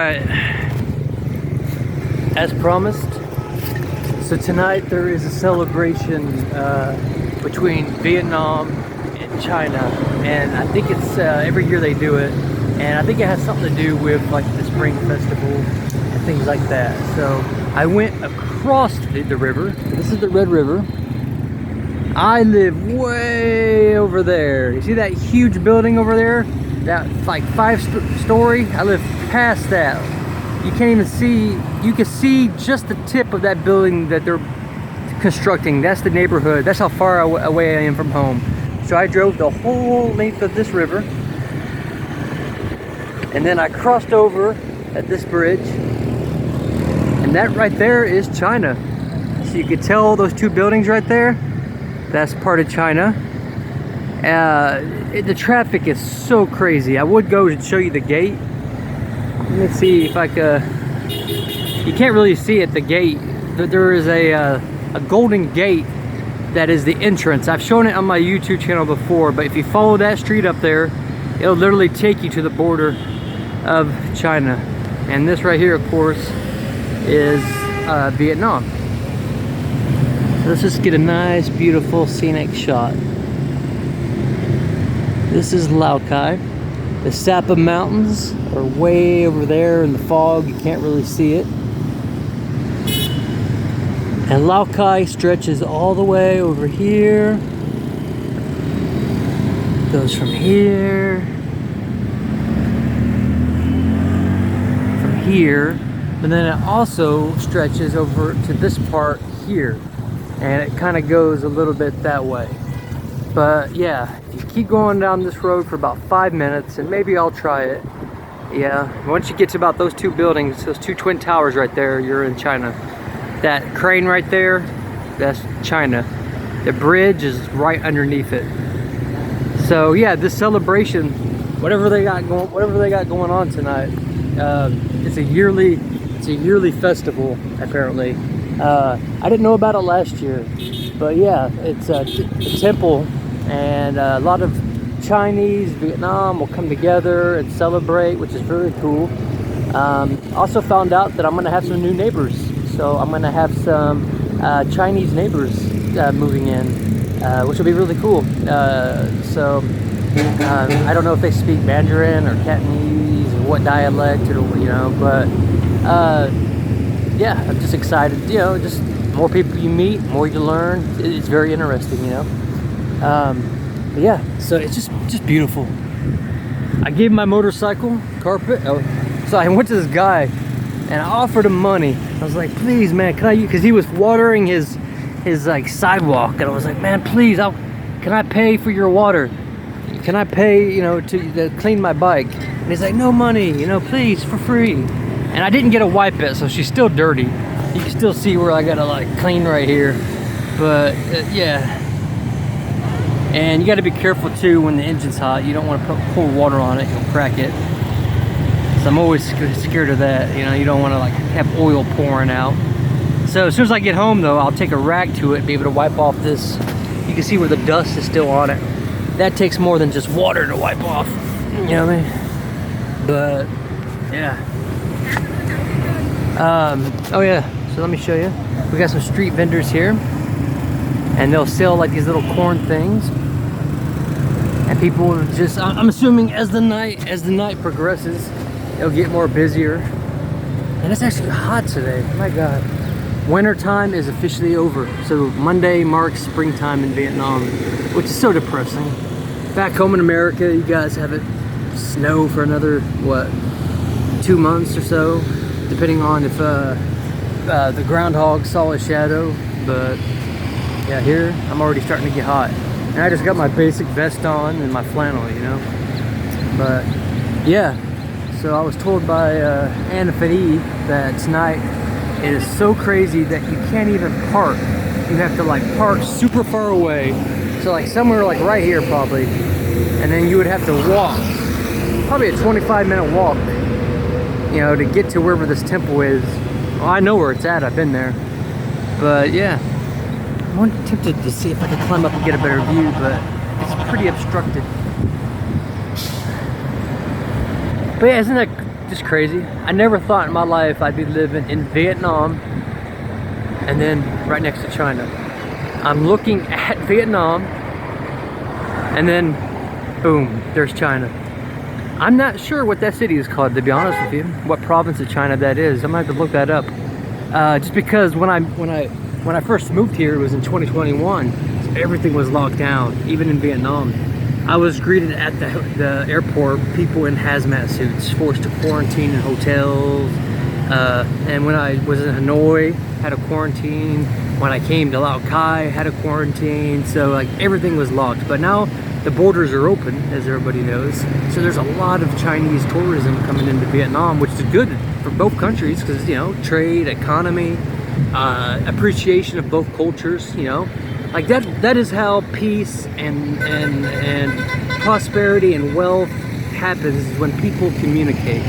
Alright, as promised, so tonight there is a celebration between Vietnam and China, and I think it's every year they do it, and I think it has something to do with like the Spring Festival and things like that. So I went across the river. This is the Red River. I live way over there. You see that huge building over there? That like 5-story? I live past that. You can't even see, you can see just the tip of that building that they're constructing. That's the neighborhood. That's how far away I am from home. So I drove the whole length of this river, and then I crossed over at this bridge, and that right there is China. So you could tell those two buildings right there, that's part of China. The traffic is so crazy. I would go and show you the gate. Let me see if I could. You can't really see at the gate. There is a golden gate that is the entrance. I've shown it on my YouTube channel before, but if you follow that street up there, it'll literally take you to the border of China. And this right here, of course, is Vietnam. So let's just get a nice, beautiful, scenic shot. This is Lao Cai. The Sapa Mountains are way over there in the fog. You can't really see it. And Lao Cai stretches all the way over here. Goes from here. From here. But then it also stretches over to this part here. And it kind of goes a little bit that way. But yeah, if you keep going down this road for about 5 minutes, and maybe I'll try it. Yeah, once you get to about those two buildings, those two twin towers right there, you're in China. That crane right there, that's China. The bridge is right underneath it. So yeah, this celebration, whatever they got going on tonight, it's a yearly festival apparently. I didn't know about it last year, but yeah, it's a temple, and a lot of Chinese, Vietnam will come together and celebrate, which is really cool. Also found out that I'm gonna have some new neighbors. So I'm gonna have some Chinese neighbors moving in, which will be really cool. I don't know if they speak Mandarin or Cantonese or what dialect, or but yeah, I'm just excited. Just more people you meet, more you learn. It's very interesting, But yeah, so it's just beautiful. I gave my motorcycle carpet. So I went to this guy and I offered him money. I was like, please, man, can I use, because he was watering his like sidewalk, and I was like, man, please, can I pay for your water? Can I pay, to clean my bike? And he's like, no money, please, for free. And I didn't get to wipe it, so she's still dirty. You can still see where I gotta like clean right here. But yeah. And you gotta be careful too when the engine's hot. You don't want to put cold water on it, you'll crack it. So I'm always scared of that. You don't want to like have oil pouring out. So as soon as I get home though, I'll take a rag to it and be able to wipe off this. You can see where the dust is still on it. That takes more than just water to wipe off. You know what I mean? But yeah. Oh yeah, so let me show you. We got some street vendors here, and they'll sell like these little corn things. And people will just, I'm assuming as the night progresses, it'll get more busier. And it's actually hot today, my God. Winter time is officially over. So Monday marks springtime in Vietnam, which is so depressing. Back home in America, you guys have it snow for another, 2 months or so, depending on if the groundhog saw a shadow. But yeah, here, I'm already starting to get hot. And I just got my basic vest on and my flannel, But yeah, so I was told by Anna Fadi that tonight it is so crazy that you can't even park. You have to like park super far away. So like somewhere like right here probably. And then you would have to walk, probably a 25-minute walk, to get to wherever this temple is. Well, I know where it's at, I've been there. But yeah, I'm tempted to see if I can climb up and get a better view, but it's pretty obstructed. But yeah, isn't that just crazy. I never thought in my life I'd be living in Vietnam and then right next to China. I'm looking at Vietnam and then boom, there's China. I'm not sure what that city is called, to be honest with you. What province of China that is. I'm gonna have to look that up. Just because when I first moved here, it was in 2021. So everything was locked down, even in Vietnam. I was greeted at the airport, people in hazmat suits, forced to quarantine in hotels. And when I was in Hanoi, had a quarantine. When I came to Lao Cai, had a quarantine. So like everything was locked. But now the borders are open, as everybody knows. So there's a lot of Chinese tourism coming into Vietnam, which is good for both countries because, you know, trade, economy, appreciation of both cultures, you know. Like that is how peace and prosperity and wealth happens, is when people communicate.